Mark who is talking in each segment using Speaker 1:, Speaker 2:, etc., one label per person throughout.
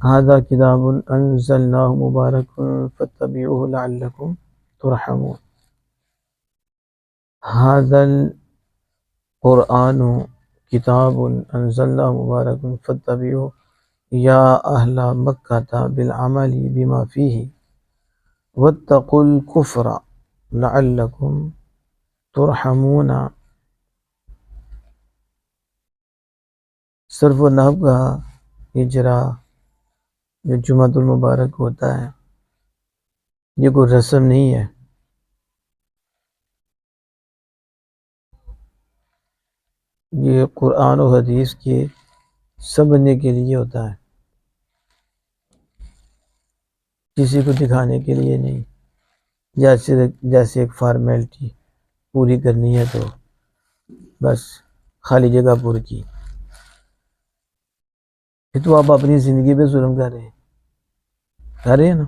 Speaker 1: هذا كتاب أنزلناه مبارك فاتبعوه لعلكم ترحمون. هذا القرآن كتاب أنزلناه مبارك فاتبعوه يا أهل مكة بالعمل بما فيه واتقوا الكفر لعلكم ترحمون. صرف و نحو کا اجرا جو جمعۃ المبارک ہوتا ہے یہ کوئی رسم نہیں ہے، یہ قرآن و حدیث کے سمجھنے کے لیے ہوتا ہے، کسی کو دکھانے کے لیے نہیں، جیسے ایک فارمیلٹی پوری کرنی ہے تو بس خالی جگہ پر کی. پھر تو آپ اپنی زندگی پہ ظلم کر رہے ہیں نا.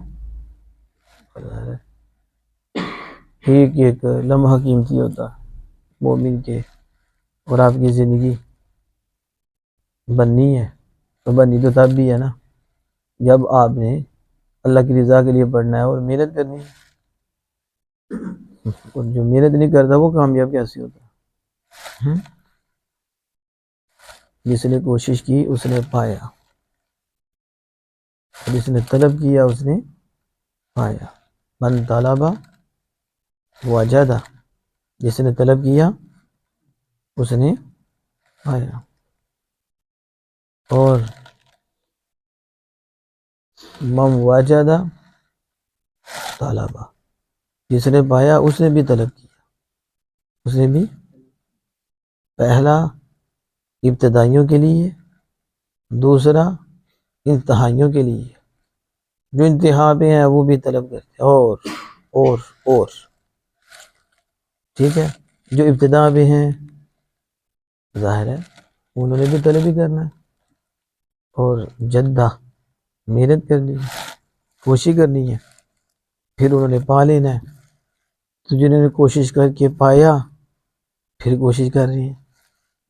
Speaker 1: ایک لمحہ قیمتی ہوتا مومن کے، اور آپ کی زندگی بننی ہے تو بننی تو تب بھی ہے نا جب آپ نے اللہ کی رضا کے لیے پڑھنا ہے اور محنت کرنی ہے. اور جو محنت نہیں کرتا وہ کامیاب کیسے ہوتا؟ جس نے کوشش کی اس نے پایا، جس نے طلب کیا اس نے پایا. من طلب وجد، جس نے طلب کیا اس نے پایا. اور من وجد طلب، جس نے پایا اس نے بھی طلب کیا، اس نے بھی. پہلا ابتدائیوں کے لیے، دوسرا انتہائیوں کے لیے. جو انتہا پہ ہیں وہ بھی طلب کرتے ہیں اور ٹھیک ہے. جو ابتدا پہ ہیں ظاہر ہے انہوں نے بھی طلب ہی کرنا ہے، اور جدہ محنت کرنی ہے، کوشش کرنی ہے، پھر انہوں نے پا لینا ہے. تو جنہوں نے کوشش کر کے پایا پھر کوشش کر رہی ہیں،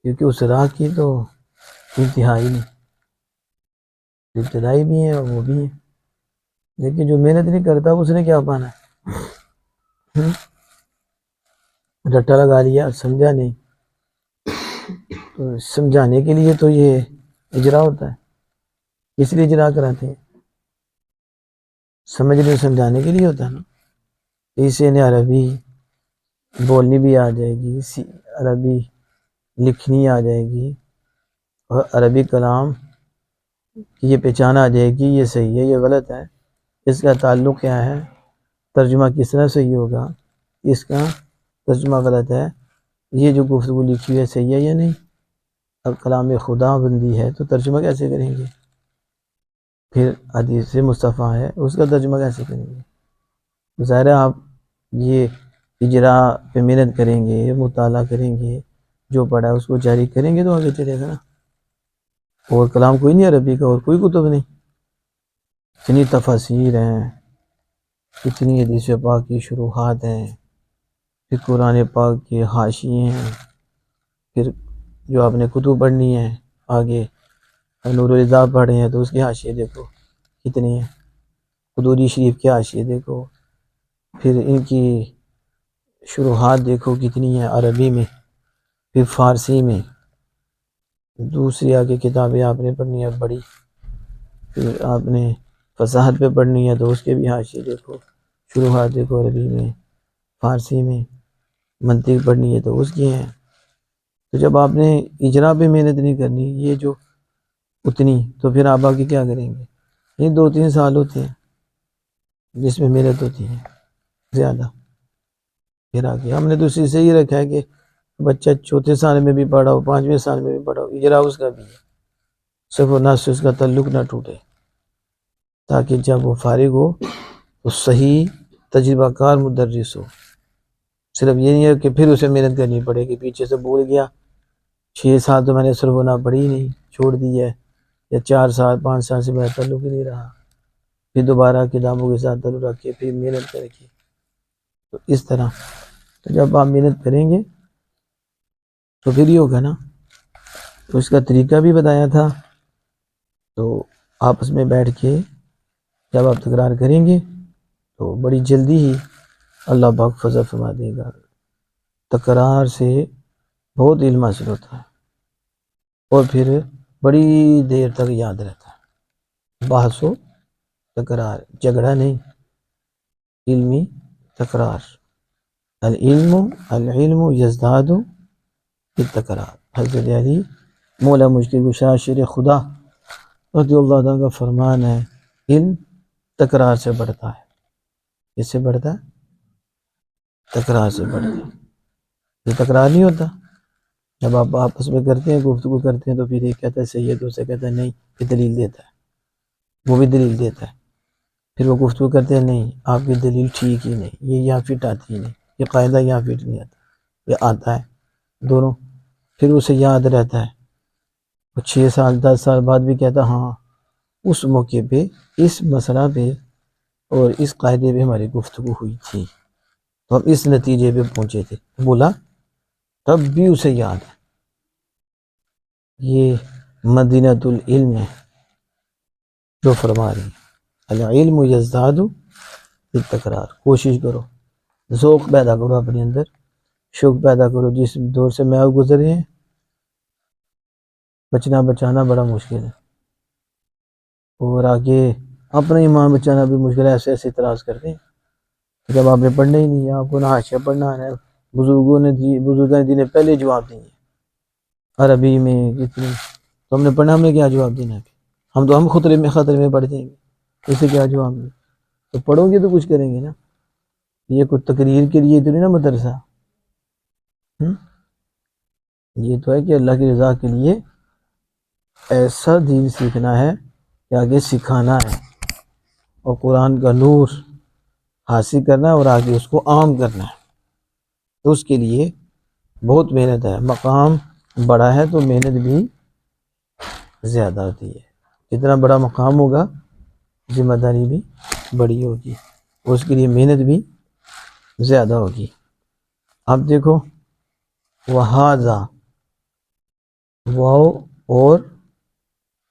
Speaker 1: کیونکہ اس راہ کی تو انتہائی نہیں، ابتدائی بھی ہیں اور وہ بھی ہیں. لیکن جو محنت نہیں کرتا اس نے کیا پانا ہے؟ رٹا لگا لیا، سمجھا نہیں. تو سمجھانے کے لیے تو یہ اجرا ہوتا ہے، اس لیے اجرا کراتے ہیں، سمجھنے سمجھانے کے لیے ہوتا ہے نا. اسے انہیں عربی بولنی بھی آ جائے گی، عربی لکھنی آ جائے گی، اور عربی کلام کی یہ پہچان آ جائے گی، یہ صحیح ہے یہ غلط ہے، اس کا تعلق کیا ہے، ترجمہ کس طرح صحیح ہوگا، اس کا ترجمہ غلط ہے، یہ جو گفتگو لکھی ہے صحیح ہے یا نہیں. اب کلام خدا بندی ہے تو ترجمہ کیسے کریں گے؟ پھر حدیث مصطفیٰ ہے اس کا ترجمہ کیسے کریں گے؟ ظاہر ہے آپ یہ اجرا پہ محنت کریں گے، مطالعہ کریں گے، جو پڑھا ہے اس کو جاری کریں گے تو آگے چلے گا نا. اور کلام کوئی نہیں عربی کا، اور کوئی کتب نہیں. اتنی تفاسیر ہیں، اتنی حدیث پاک کی شروحات ہیں، پھر قرآن پاک کے حاشیے ہیں، پھر جو آپ نے کتب پڑھنی ہے آگے نور الرضا پڑھے ہیں تو اس کے حاشیے دیکھو کتنے ہیں، قدوری شریف کے حاشیے دیکھو، پھر ان کی شروحات دیکھو کتنی ہیں عربی میں، پھر فارسی میں. دوسری آگے کتابیں آپ نے پڑھنی ہے بڑی، پھر آپ نے فصاحت پہ پڑھنی ہے تو اس کے بھی حاشیے دیکھو، شروحات دیکھو عربی میں، فارسی میں. منطق پڑھنی ہے تو اس کی ہیں. تو جب آپ نے اجرا پہ محنت نہیں کرنی یہ جو اتنی، تو پھر آپ آگے کیا کریں گے؟ یہ 2-3 سال ہوتے ہیں جس میں محنت ہوتی ہے زیادہ. پھر آگے ہم نے تو اسی سے ہی رکھا ہے کہ بچہ 4تھے سال میں بھی پڑھا ہو، 5ویں سال میں بھی پڑھا ہو، اجرا اس کا بھی ہے، صرف و نہ سے اس کا تعلق نہ ٹوٹے، تاکہ جب وہ فارغ ہو تو صحیح تجربہ کار مدرس ہو. صرف یہ نہیں ہے کہ پھر اسے محنت کرنی پڑے کہ پیچھے سے بھول گیا، 6 سال تو میں نے صرف و نہ پڑھی ہی نہیں، چھوڑ دی ہے، یا 4 سال 5 سال سے میرا تعلق ہی نہیں رہا، پھر دوبارہ کتابوں کے ساتھ تعلق رکھ کے پھر محنت کر کے. تو اس طرح تو جب آپ محنت کریں گے تو پھر ہی ہوگا نا. تو اس کا طریقہ بھی بتایا تھا. تو آپس میں بیٹھ کے جب آپ تکرار کریں گے تو بڑی جلدی ہی اللہ پاک فضل فرما دے گا۔ تکرار سے بہت علم حاصل ہوتا ہے اور پھر بڑی دیر تک یاد رہتا ہے۔ بحث و تکرار، جھگڑا نہیں، علمی تکرار۔ العلم یزداد بالتکرار۔ حضرت علی مولا مشکل کشا شیر خدا رضی اللہ عنہ کا فرمان ہے، علم تکرار سے بڑھتا ہے۔ کس سے بڑھتا ہے؟ تکرار سے بڑھتا ہے۔ یہ تکرار نہیں ہوتا، جب آپ آپس میں کرتے ہیں، گفتگو کرتے ہیں، تو پھر ایک کہتا ہے صحیح ہے، دوسرا کہتا ہے نہیں، یہ دلیل دیتا ہے، وہ بھی دلیل دیتا ہے، پھر وہ گفتگو کرتے ہیں نہیں آپ کی دلیل ٹھیک ہی نہیں، یہ یہاں فٹ آتی ہی نہیں، یہ قاعدہ یہاں فٹ نہیں آتا، یہ آتا ہے دونوں، پھر اسے یاد رہتا ہے، وہ 6 سال 10 سال بعد بھی کہتا ہاں اس موقع پہ اس مسئلہ پہ اور اس قاعدے پہ ہماری گفتگو ہوئی تھی تو ہم اس نتیجے پہ پہنچے تھے، بولا تب بھی اسے یاد ہے۔ یہ مدینۃ العلم ہے جو فرما رہی ہے، العلم یزداد بالتکرار۔ کوشش کرو، ذوق پیدا کرو اپنے اندر، شوق پیدا کرو۔ جس دور سے میں گزرے ہیں بچنا بچانا بڑا مشکل ہے، اور آگے اپنا ایمان بچانا بھی مشکل ہے۔ ایسے ایسے اعتراض کرتے ہیں جب آپ نے پڑھنا ہی نہیں ہے، آپ کو نہ حاشیہ پڑھنا ہے، بزرگوں نے دین پہلے جواب دیے عربی میں کتنی، تو ہم نے پڑھنا، ہم نے کیا جواب دینا ہے؟ ہم خطرے میں پڑھ جائیں گے، اسے کیا جواب دیں؟ تو پڑھو گے تو کچھ کریں گے نا، یہ کوئی تقریر کے لیے تو نہیں نا مدرسہ، یہ تو ہے کہ اللہ کی رضا کے لیے ایسا دین سیکھنا ہے کہ آگے سکھانا ہے اور قرآن کا نور حاصل کرنا ہے اور آگے اس کو عام کرنا ہے، تو اس کے لیے بہت محنت ہے۔ مقام بڑا ہے تو محنت بھی زیادہ ہوتی ہے، جتنا بڑا مقام ہوگا ذمہ داری بھی بڑی ہوگی، اس کے لیے محنت بھی زیادہ ہوگی۔ اب دیکھو وہذا، واو اور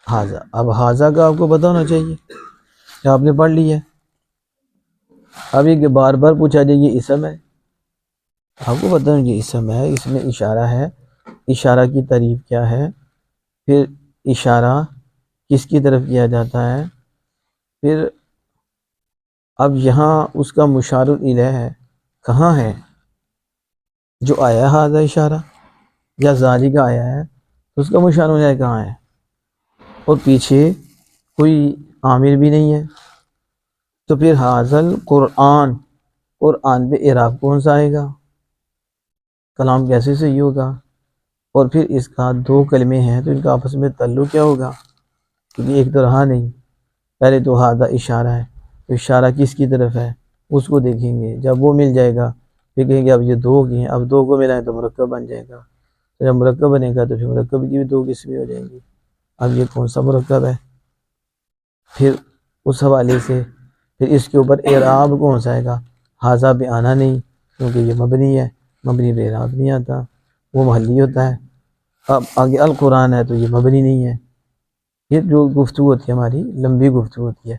Speaker 1: حاذا، اب حاذا کا آپ کو پتہ ہونا چاہیے کہ آپ نے پڑھ لیا ہے، اب یہ کہ بار بار پوچھا جائے یہ اسم ہے، آپ کو پتہ ہے یہ اسم ہے، اس میں اشارہ ہے، اشارہ کی تعریف کیا ہے، پھر اشارہ کس کی طرف کیا جاتا ہے، پھر اب یہاں اس کا مشار الیہ ہے کہاں ہے، جو آیا ہے حاذا اشارہ یا ذالی کا آیا ہے اس کا مشار الیہ کہاں ہے، اور پیچھے کوئی عامل بھی نہیں ہے، تو پھر حاذل قرآن پہ اعراب کون سا آئے گا، کلام کیسے صحیح ہوگا، اور پھر اس کا 2 کلمے ہیں تو ان کا آپس میں تعلق کیا ہوگا، کیونکہ ایک تو رہا نہیں، پہلے تو حاذا اشارہ ہے، تو اشارہ کس کی طرف ہے اس کو دیکھیں گے، جب وہ مل جائے گا پھر کہیں گے اب یہ 2 ہو گئے ہیں، اب 2 کو ملائیں تو مرکب بن جائے گا، جب مرکب بنے گا تو پھر مرکب کی بھی 2 قسمیں ہو جائیں گی، اب یہ کون سا مرکب ہے، پھر اس حوالے سے پھر اس کے اوپر اعراب کون سا آئے گا، حاذا پہ آنا نہیں کیونکہ یہ مبنی ہے، مبنی پہ اعراب نہیں آتا، وہ محلی ہوتا ہے، اب آگے القرآن ہے تو یہ مبنی نہیں ہے، یہ جو گفتگو ہوتی ہے ہماری لمبی گفتگو ہوتی ہے،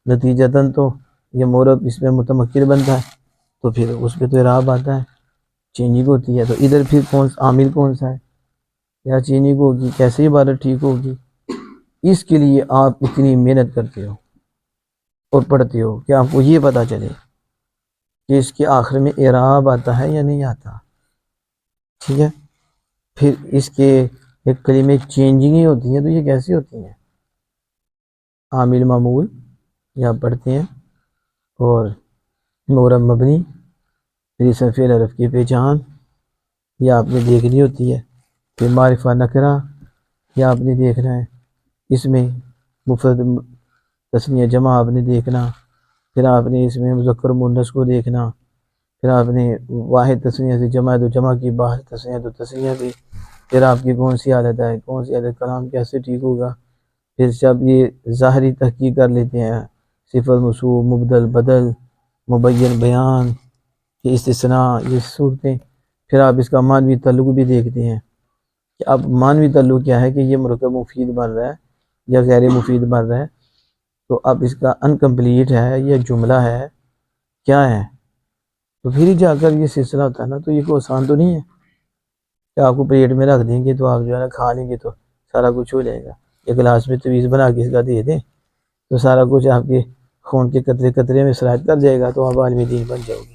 Speaker 1: نتیجتاً تو یہ مورب اس میں متمکن بنتا ہے تو پھر اس پہ تو اعراب آتا ہے، چینجنگ ہوتی ہے، تو ادھر پھر عامل کون سا ہے یا چینجنگ ہوگی، کیسے عبارت ٹھیک ہوگی، اس کے لیے آپ اتنی محنت کرتے ہو اور پڑھتے ہو کہ آپ کو یہ پتہ چلے کہ اس کے آخر میں اعراب آتا ہے یا نہیں آتا، ٹھیک ہے، پھر اس کے ایک کلمے چینجنگ ہی ہوتی ہیں، تو یہ کیسی ہوتی ہیں، عامل معمول یا پڑھتے ہیں، اور مورب مبنی، پھر اس میں فعل حرف کی پہچان یا آپ نے دیکھنی ہوتی ہے، پھر معرفہ نکرہ یا آپ نے دیکھنا ہے، اس میں مفرد تثنیہ جمع آپ نے دیکھنا، پھر آپ نے اس میں مذکر مؤنث کو دیکھنا، پھر آپ نے واحد تثنیہ سے جمع تو جمع کی، باہر تثنیہ تو تثنیہ کی، پھر آپ کی کون سی حالت ہے، کون سی حالت، کلام کیسے ٹھیک ہوگا، پھر جب یہ ظاہری تحقیق کر لیتے ہیں، صفت موصوف مبدل بدل مبین بیان، یہ استثناء، یہ صورتیں، پھر آپ اس کا معنوی تعلق بھی دیکھتے ہیں کہ اب معنوی تعلق کیا ہے کہ یہ مرکب مفید بن رہا ہے یا غیر مفید بن رہا ہے، تو اب اس کا انکمپلیٹ ہے، یہ جملہ ہے، کیا ہے؟ تو پھر ہی جا کر یہ سلسلہ ہوتا ہے نا. تو یہ کوئی آسان تو نہیں ہے کہ آپ کو پلیٹ میں رکھ دیں گے تو آپ جو ہے نا کھا لیں گے تو سارا کچھ ہو جائے گا. ایک گلاس میں تویز بنا کے اس کا دے دیں تو سارا کچھ آپ کے خون کے قطرے قطرے میں سرایت کر جائے گا، تو آپ عالم دین بن جاؤ گے،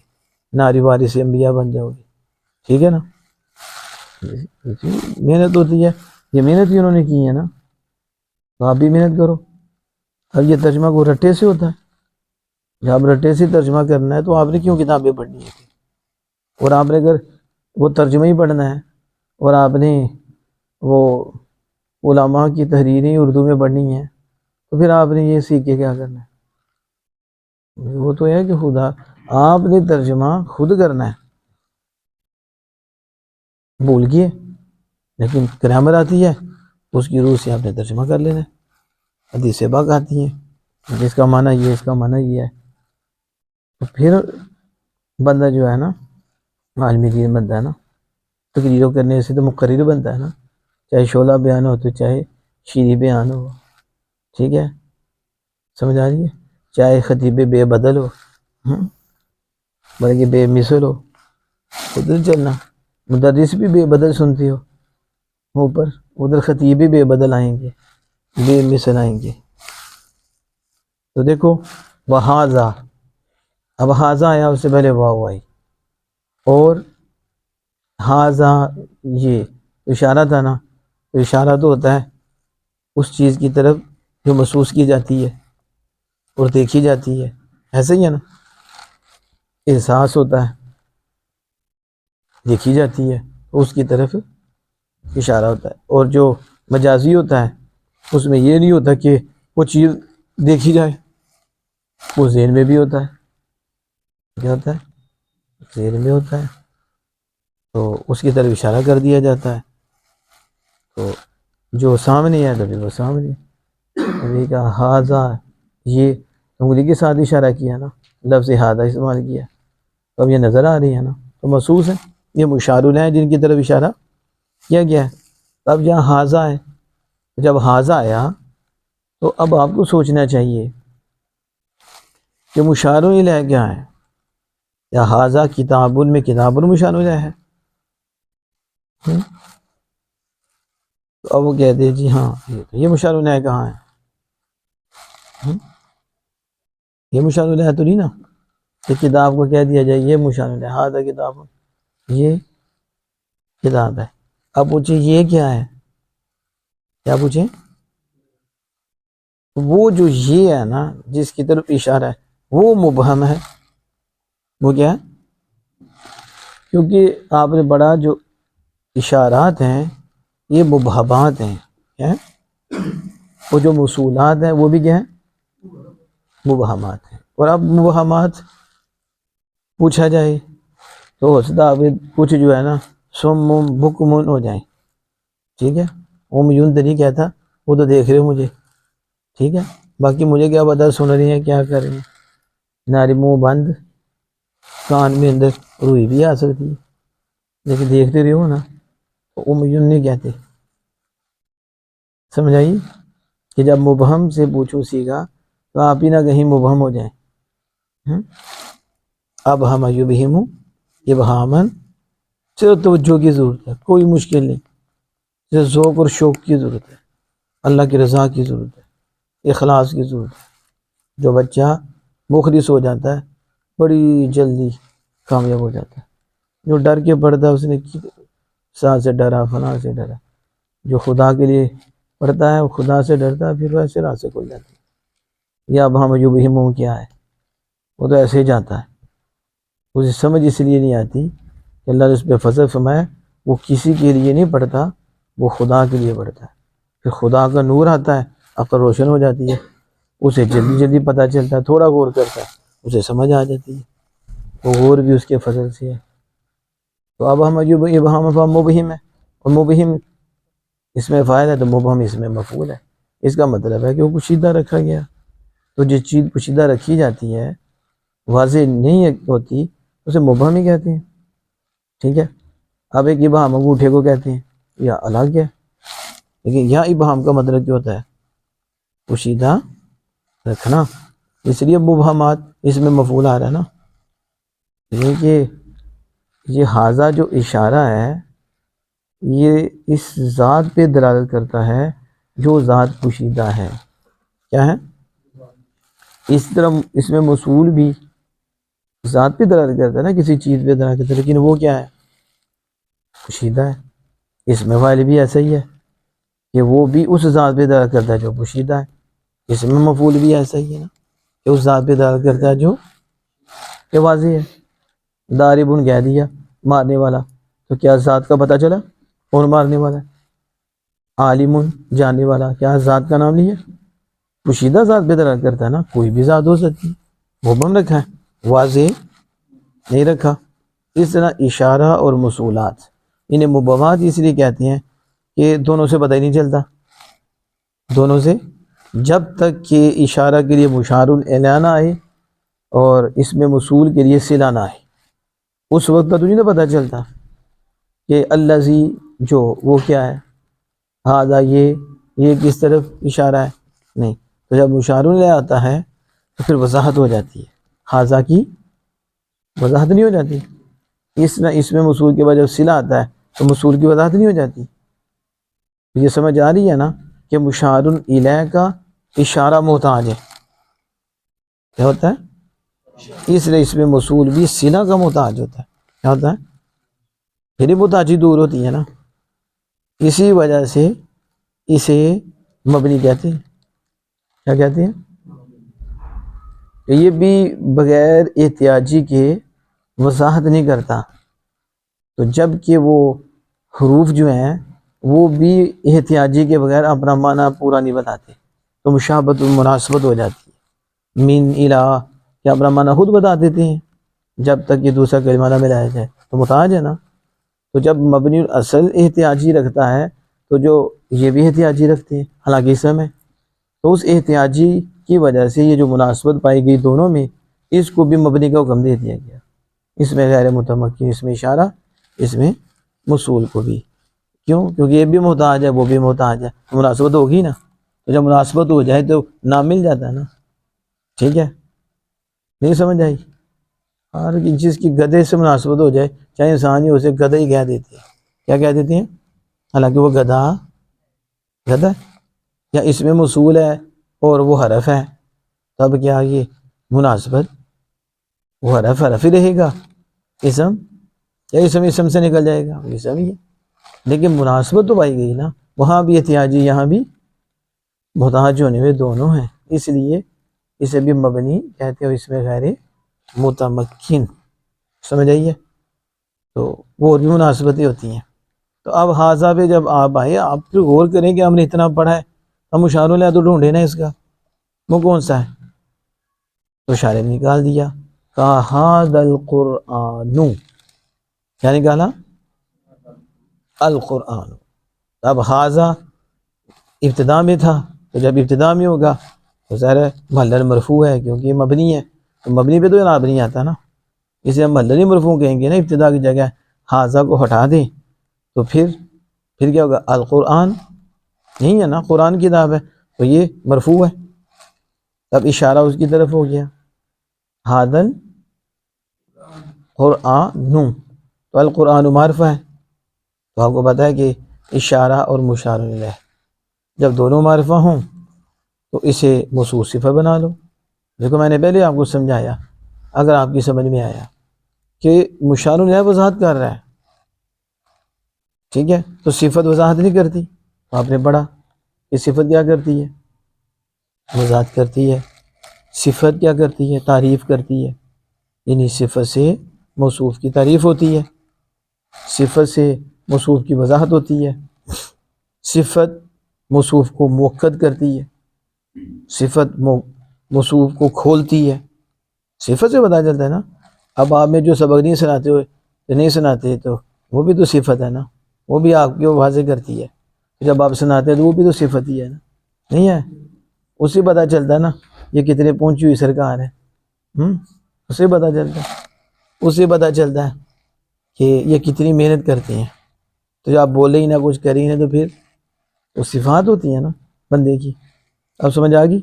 Speaker 1: ناری وارث انبیاء بن جاؤ گے. ٹھیک ہے نا؟ محنت ہوتی ہے، یہ محنت ہی انہوں نے کی ہے نا، تو آپ بھی محنت کرو. اب یہ ترجمہ کو رٹے سے ہوتا ہے، جب رٹے سے ترجمہ کرنا ہے تو آپ نے کیوں کتابیں پڑھنی ہے؟ اور آپ نے اگر وہ ترجمہ ہی پڑھنا ہے اور آپ نے وہ علماء کی تحریریں اردو میں پڑھنی ہیں تو پھر آپ نے یہ سیکھ کے کیا کرنا ہے؟ وہ تو ہے کہ خدا آپ نے ترجمہ خود کرنا ہے، بھول گئے، لیکن گرامر آتی ہے اس کی روح سے آپ نے ترجمہ کر لینا ہے. حدیث پاک آتی ہیں، اس کا معنی یہ، اس کا معنی یہ ہے. تو پھر بندہ جو ہے نا عالم دین بنتا ہے نا. تقریروں کرنے سے تو مقرر بنتا ہے نا، چاہے شعلہ بیان ہو تو چاہے شیریں بیان ہو. ٹھیک ہے، سمجھ آ رہی ہے؟ چاہے خطیب بے بدل ہو، بلکہ بے مثل ہو، ادھر چلنا. مدرس بھی بے بدل سنتی ہو اوپر، ادھر خطیب بھی بے بدل آئیں گے، بے مثل آئیں گے. تو دیکھو وہذا، اب ہاذا آیا، اس سے پہلے واو آئی، اور ہاذا یہ اشارہ تھا نا. تو اشارہ تو ہوتا ہے اس چیز کی طرف جو محسوس کی جاتی ہے اور دیکھی جاتی ہے، ایسے ہی ہے نا. احساس ہوتا ہے، دیکھی جاتی ہے، اس کی طرف اشارہ ہوتا ہے. اور جو مجازی ہوتا ہے اس میں یہ نہیں ہوتا کہ وہ چیز دیکھی جائے، وہ ذہن میں بھی ہوتا ہے. کیا ہوتا ہے؟ ذہن میں ہوتا ہے، تو اس کی طرف اشارہ کر دیا جاتا ہے. تو جو سامنے ہے تو پھر وہ سامنے. ابھی کہا ہاذا، یہ انگلی کے ساتھ اشارہ کیا نا، لفظ ہاذا استعمال کیا، تو اب یہ نظر آ رہی ہے نا، تو محسوس ہے. یہ مشار الیہ ہیں جن کی طرف اشارہ کیا گیا ہے. اب جہاں ہاذا ہے، جب ہاذا آیا تو اب آپ کو سوچنا چاہیے کہ مشار الیہ کیا ہے. یا ہاذا کتاب میں کتاب مشار الیہ ہے. تو اب وہ کہتے ہیں جی ہاں یہ مشار الیہ کہاں ہے؟ یہ مشار الیہ تو نہیں نا کہ کتاب کو کہہ دیا جائے یہ مشار الیہ، ہاذا کتاب، یہ کتاب ہے. اب پوچھیں یہ کیا ہے؟ کیا پوچھیں؟ وہ جو یہ ہے نا جس کی طرف اشارہ ہے وہ مبہم ہے. وہ کیا ہے؟ کیونکہ آپ نے پڑھا جو اشارات ہیں یہ مبہمات ہیں. کیا ہے؟ وہ جو موصولات ہیں وہ بھی کیا ہیں؟ مبہمات ہیں. اور اب مبہمات پوچھا جائے تو ہو سکتا ہے کچھ جو ہے نا سم بکمن ہو جائیں. ٹھیک ہے، یون تو نہیں کہتا، وہ تو دیکھ رہے ہو مجھے. ٹھیک ہے، باقی مجھے کیا پتا سن رہی ہیں کیا کر رہی ہیں. ناری منہ بند، کان میں اندر روئی بھی آ سکتی ہے، لیکن دیکھتے رہے ہو نا تو یون نہیں کہتے. سمجھ آئی کہ جب مبہم سے پوچھو سیگا تو آپ ہی نہ کہیں مبہم ہو جائیں. اب ہم یبہم ابہامن، صرف توجہ کی ضرورت ہے، کوئی مشکل نہیں. صرف ذوق اور شوق کی ضرورت ہے، اللہ کی رضا کی ضرورت ہے، اخلاص کی ضرورت ہے. جو بچہ مخلص ہو جاتا ہے بڑی جلدی کامیاب ہو جاتا ہے. جو ڈر کے پڑھتا ہے اس نے ساتھ سے ڈرا، فلاں سے ڈرا. جو خدا کے لیے پڑھتا ہے وہ خدا سے ڈرتا ہے، پھر ویسے راہ سے کھل جاتی ہے. یا اب ہم یبہم کیا ہے؟ وہ تو ایسے ہی جاتا ہے، اسے سمجھ اس لیے نہیں آتی کہ اللہ نے اس پہ فضل فرمایا. وہ کسی کے لیے نہیں پڑھتا، وہ خدا کے لیے پڑھتا ہے. پھر خدا کا نور آتا ہے، عقل روشن ہو جاتی ہے، اسے جلدی جلدی پتہ چلتا ہے. تھوڑا غور کرتا ہے اسے سمجھ آ جاتی ہے، وہ غور بھی اس کے فضل سے ہے. تو اب ہم ابہام مبہم ہے، اور مبہم اس میں فائدہ ہے تو مبہم اس میں مفعول ہے. اس کا مطلب ہے کہ وہ پوشیدہ رکھا گیا. تو جس چیز پوشیدہ رکھی جاتی ہے، واضح نہیں ہوتی، اسے مبہم ہی کہتے ہیں. ٹھیک ہے، اب ایک ابہام انگوٹھے کو کہتے ہیں، یا الگ ہے. لیکن یہاں ابہام کا مطلب کیا ہوتا ہے؟ پوشیدہ رکھنا، اس لیے مبہمات اس میں مفعول آ رہا ہے نا، یہ کہ یہ حاضہ جو اشارہ ہے یہ اس ذات پہ دلالت کرتا ہے جو ذات پوشیدہ ہے. کیا ہے؟ اس طرح اس میں موصول بھی ذات پہ دلالت کرتا ہے نا، کسی چیز پہ دلالت کرتا ہے، لیکن وہ کیا ہے؟ پوشیدہ ہے. اس میں فاعل بھی ایسا ہی ہے کہ وہ بھی اس ذات پہ دلالت کرتا ہے جو پوشیدہ ہے. اس میں مفعول بھی ایسا ہی ہے نا کہ اس ذات پہ دلالت کرتا ہے جو کہ واضح ہے. ضاربٌ کہہ دیا مارنے والا، تو کیا ذات کا پتہ چلا کون مارنے والا ہے؟ عالم جاننے والا، کیا ذات کا نام لیا؟ پوشیدہ ذات پہ دلالت کرتا ہے نا، کوئی بھی ذات ہو سکتی ہے. مبہم رکھا ہے، واضح نہیں رکھا. اس طرح اشارہ اور موصولات انہیں مبہمات اس لیے کہتے ہیں کہ دونوں سے پتہ ہی نہیں چلتا، دونوں سے جب تک کہ اشارہ کے لیے مشار الیہ نہ آئے اور اس میں موصول کے لیے صلہ نہ آئے، اس وقت کا تو نہیں پتہ چلتا کہ الذی جو وہ کیا ہے، ہذا یہ کس طرف اشارہ ہے. نہیں، تو جب مشار الیہ آتا ہے تو پھر وضاحت ہو جاتی ہے، ہذا کی وضاحت نہیں ہو جاتی. اس میں موصول کے بعد جب صلہ آتا ہے تو موصول کی وضاحت نہیں ہو جاتی. یہ سمجھ آ رہی ہے نا کہ مشار الیہ کا اشارہ محتاج ہے. کیا ہوتا ہے؟ اس لیے اس میں موصول بھی صلہ کا محتاج ہوتا ہے. کیا ہوتا ہے؟ پھر محتاجی دور ہوتی ہے نا، اسی وجہ سے اسے مبنی کہتے ہیں. کیا کہتے ہیں؟ یہ بھی بغیر احتیاجی کے وضاحت نہیں کرتا. تو جب کہ وہ حروف جو ہیں وہ بھی احتیاجی کے بغیر اپنا معنی پورا نہیں بتاتے، تو مشابہت مناسبت ہو جاتی ہے. من الہ کیا اپنا معنی خود بتا دیتے ہیں جب تک یہ دوسرا کلمہ نہ ملایا جائے، تو محتاج ہے نا. تو جب مبنی الاصل احتیاجی رکھتا ہے تو جو یہ بھی احتیاجی رکھتے ہیں، حالانکہ اسم ہے، تو اس احتیاجی کی وجہ سے یہ جو مناسبت پائی گئی دونوں میں، اس کو بھی مبنی کا حکم دے دیا گیا. اس میں غیر متمکن، اس میں اشارہ، اس میں موصول کو بھی. کیوں؟ کیونکہ یہ بھی محتاج ہے وہ بھی محتاج ہے، مناسبت ہوگی نا. تو جب مناسبت ہو جائے تو نام مل جاتا ہے نا. ٹھیک ہے؟ نہیں سمجھ آئی؟ ہر چیز کی گدھے سے مناسبت ہو جائے، چاہے انسان ہی اسے گدھا ہی کہہ دیتے ہیں. کیا کہہ دیتے ہیں؟ حالانکہ وہ گدھا ہے، یا اس میں موصول ہے اور وہ حرف ہے، تب کیا یہ مناسبت، وہ حرف ہی رہے گا. اسم یا اسم سے نکل جائے گا، اسم ہی ہے. لیکن مناسبت تو پائی گئی نا، وہاں بھی احتیاجی یہاں بھی محتاج ہونے میں دونوں ہیں، اس لیے اسے بھی مبنی کہتے ہیں. اس میں غیر متمکن، سمجھ آئیے؟ تو وہ بھی مناسبتیں ہوتی ہیں. تو اب حاضہ پہ جب آپ آئے، آپ پھر غور کریں کہ ہم نے اتنا پڑھا ہے، ہم مشار الیہ تو ڈھونڈے نا، اس کا وہ کون سا ہے؟ تو شارح نے نکال دیا کہ ھذا القرآن. کیا نکالا؟ القرآن. اب حاضہ ابتدا میں تھا، تو جب ابتدا میں ہوگا تو ظاہر ہے محل مرفوع ہے، کیونکہ یہ مبنی ہے، تو مبنی پہ تو اعراب نہیں آتا نا، اسے ہم محل مرفوع کہیں گے نا. ابتدا کی جگہ حاضہ کو ہٹا دیں تو پھر کیا ہوگا؟ القرآن نہیں ہے نا، قرآن کی کتاب ہے تو یہ مرفوع ہے. تب اشارہ اس کی طرف ہو گیا، ھذا القرآن، تو القرآن معرفہ ہے. تو آپ کو پتہ ہے کہ اشارہ اور مشار الیہ جب دونوں معرفہ ہوں تو اسے موصول صفت بنا لو. دیکھو میں نے پہلے آپ کو سمجھایا، اگر آپ کی سمجھ میں آیا کہ مشار الیہ وضاحت کر رہا ہے، ٹھیک ہے، تو صفت وضاحت نہیں کرتی. تو آپ نے پڑھا کہ صفت کیا کرتی ہے؟ وضاحت کرتی ہے. صفت کیا کرتی ہے؟ تعریف کرتی ہے. یعنی صفت سے موصوف کی تعریف ہوتی ہے، صفت سے موصوف کی وضاحت ہوتی ہے، صفت موصوف کو مؤکد کرتی ہے، صفت موصوف کو کھولتی ہے. صفت سے پتہ چلتا ہے نا. اب آپ میں جو سبق نہیں سناتے ہوئے نہیں سناتے تو وہ بھی تو صفت ہے نا، وہ بھی آپ کو واضح کرتی ہے. جب آپ سناتے ہیں تو وہ بھی تو صفت ہی ہے نا، نہیں ہے؟ اس سے پتہ چلتا ہے نا یہ کتنے پہنچی ہوئی سرکار ہے. اس سے پتہ چلتا ہے، اس سے پتہ چلتا ہے کہ یہ کتنی محنت کرتے ہیں. تو جب آپ بولے ہی نہ، کچھ کریں ہی نہ، تو پھر وہ صفات ہوتی ہیں نا بندے کی. اب سمجھ آ گئی؟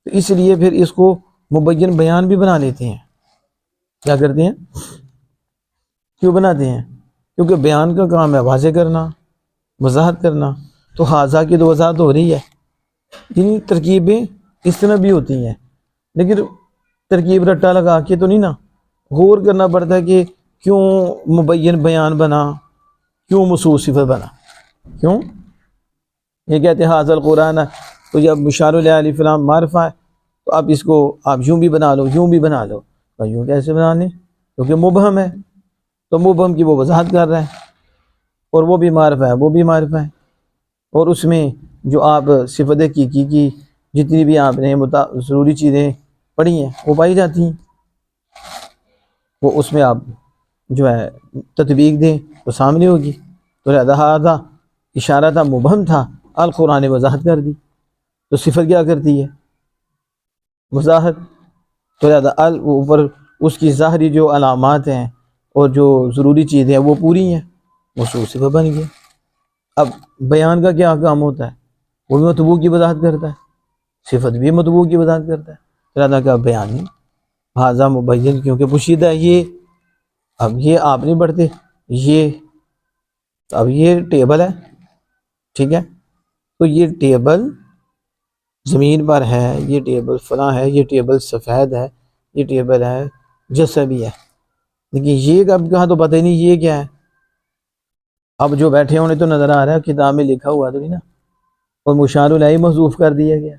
Speaker 1: تو اس لیے پھر اس کو مبین بیان بھی بنا لیتے ہیں. کیا کرتے ہیں؟ کیوں بناتے ہیں؟ کیونکہ بیان کا کام ہے واضح کرنا، وضاحت کرنا. تو حاضہ کی تو وضاحت ہو رہی ہے. یعنی ترکیبیں اس طرح بھی ہوتی ہیں، لیکن ترکیب رٹا لگا کے تو نہیں نا، غور کرنا پڑتا ہے کہ کیوں مبین بیان بنا، کیوں مصوص صفت بنا. کیوں یہ کہتے ہیں حاضر القرآن، تو جب مشار الف لام معرفہ ہے تو آپ اس کو آپ یوں بھی بنا لو، یوں بھی بنا لو. تو یوں کیسے بنا لیں؟ کیونکہ مبہم ہے، تو مبہم کی وہ وضاحت کر رہا ہے، اور وہ بھی معرفہ ہے، وہ بھی معرفہ ہے. اور اس میں جو آپ صفت حقیقی کی جتنی بھی آپ نے ضروری چیزیں پڑھی ہیں وہ پائی جاتی ہیں، وہ اس میں آپ جو ہے تطبیق دیں تو سامنے ہوگی. تو لہذا اشارہ تھا، مبہم تھا، القرآن نے وضاحت کر دی. تو صفت کیا کرتی ہے؟ وضاحت. تو لہذا اوپر اس کی ظاہری جو علامات ہیں اور جو ضروری چیزیں ہیں وہ پوری ہیں، مصوص صفت بن گیا. اب بیان کا کیا کام ہوتا ہے؟ وہ بھی مطبوع کی وضاحت کرتا ہے، صفت بھی مطبوع کی وضاحت کرتا ہے. لہذا کا بیان نہیں حاضہ مبین، کیونکہ پوشیدہ ہے یہ. اب یہ آپ نہیں پڑھتے، اب یہ ٹیبل ہے، ٹھیک ہے، تو یہ ٹیبل زمین پر ہے، یہ ٹیبل فلاں ہے، یہ ٹیبل سفید ہے، یہ ٹیبل ہے جسبی ہے، لیکن یہ اب کہاں تو پتہ ہی نہیں یہ کیا ہے. اب جو بیٹھے ہونے تو نظر آ رہا ہے، کتاب میں لکھا ہوا تو نہیں نا، اور مشار الیہ محذوف کر دیا گیا.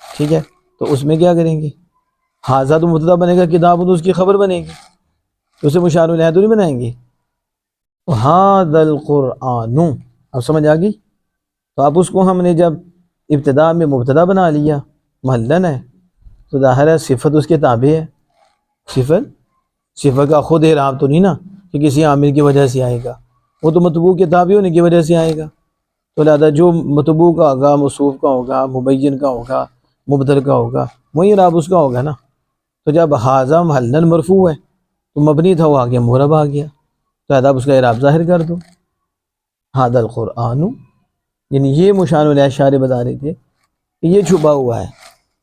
Speaker 1: ٹھیک ہے، تو اس میں کیا کریں گے؟ حاضہ تو مبتدا بنے گا، کتاب تو اس کی خبر بنے گی، تو اسے مشار الیہ تو نہیں بنائیں گے. تو ھذا القرآن، اب سمجھ آ گئی. تو اب اس کو ہم نے جب ابتدا میں مبتدا بنا لیا، محلن ہے، تو ظاہر ہے صفت اس کے تابع ہے. صفت کا خود اعراب تو نہیں نا کہ کسی عامل کی وجہ سے آئے گا، وہ تو مطبوع کے تابع ہونے کی وجہ سے آئے گا. تو لہذا جو مطبوع کا ہوگا، موصوف کا ہوگا، مبین کا ہوگا، مبدل کا ہوگا، وہی اعراب اس کا ہوگا نا. تو جب حاضہ محلن مرفوع ہے تو مبنی تھا، وہ آگے معرب آ گیا، تو لہذا اس کا اعراب ظاہر کر دو. ھذا القرآن، یعنی یہ مشار الیہ اشارے بتا رہے تھے کہ یہ چھپا ہوا ہے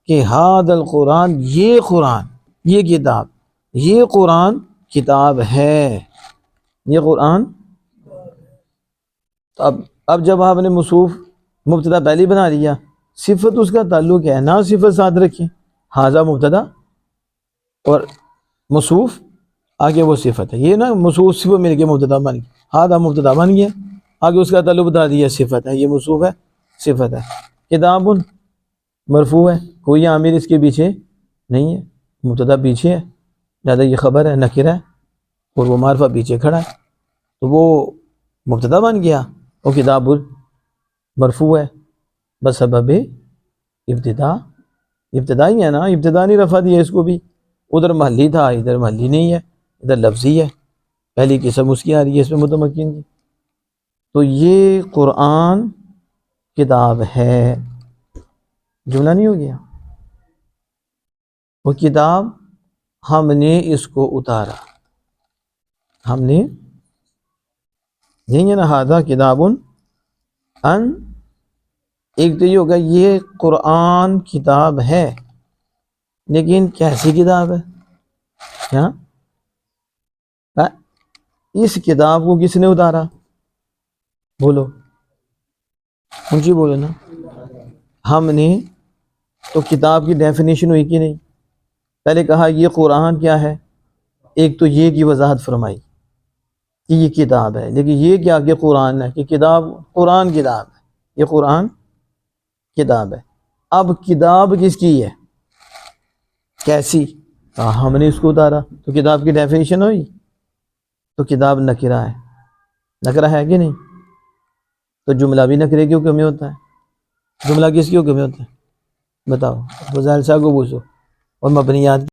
Speaker 1: کہ ھذا القرآن، یہ قرآن، یہ کتاب، یہ قرآن کتاب ہے، یہ قرآن. اب جب آپ نے موصوف مبتدا پہلے بنا لیا، صفت اس کا تعلق ہے، نہ صفت ساتھ رکھیں، ھذا مبتدا اور موصوف آگے وہ صفت ہے. یہ نا موصوف صفت مل کے مبتدا بن گیا، ھذا مبتدا بن گیا، آگے اس کا تعلق بتا دیا صفت ہے، یہ موصوف ہے، صفت ہے. کتاب مرفوع ہے، کوئی عامل اس کے پیچھے نہیں ہے، مبتدا پیچھے ہے، لہذا یہ خبر ہے، نکرہ ہے، اور وہ معرفہ پیچھے کھڑا ہے، تو وہ مبتدا بن گیا. اور کتاب مرفوع ہے بسبب ابتدا، ابتدا ہی ہے نا، ابتدا نہیں رفع دیا اس کو بھی. ادھر محلی تھا، ادھر محلی نہیں ہے، ادھر لفظی ہے، پہلی قسم اس کی آ رہی ہے اس میں متمکن کی. تو یہ قرآن کتاب ہے، جملہ نہیں ہو گیا. وہ کتاب ہم نے اس کو اتارا، ہم نے، یہی ہے نا ھذا کتاب ان. ایک تو یہ ہوگا یہ قرآن کتاب ہے، لیکن کیسی کتاب ہے؟ کیا اس کتاب کو کس نے اتارا؟ بولو، اونچی بولو نا. ہم نے. تو کتاب کی ڈیفینیشن ہوئی کہ نہیں؟ پہلے کہا یہ قرآن کیا ہے، ایک تو یہ کی وضاحت فرمائی کہ یہ کتاب ہے، لیکن یہ کیا کہ قرآن ہے، کہ کتاب قرآن کتاب ہے، یہ قرآن کتاب ہے. اب کتاب کس کی ہے، کیسی؟ ہم نے اس کو اتارا، تو کتاب کی ڈیفینیشن ہوئی. تو کتاب نکرہ ہے، نکرہ ہے کہ نہیں؟ تو جملہ بھی نکرے کیوں کمی ہوتا ہے؟ جملہ کس کیوں کمی ہوتا ہے؟ بتاؤ، فضائل صاحب کو پوچھو. اور مبنیات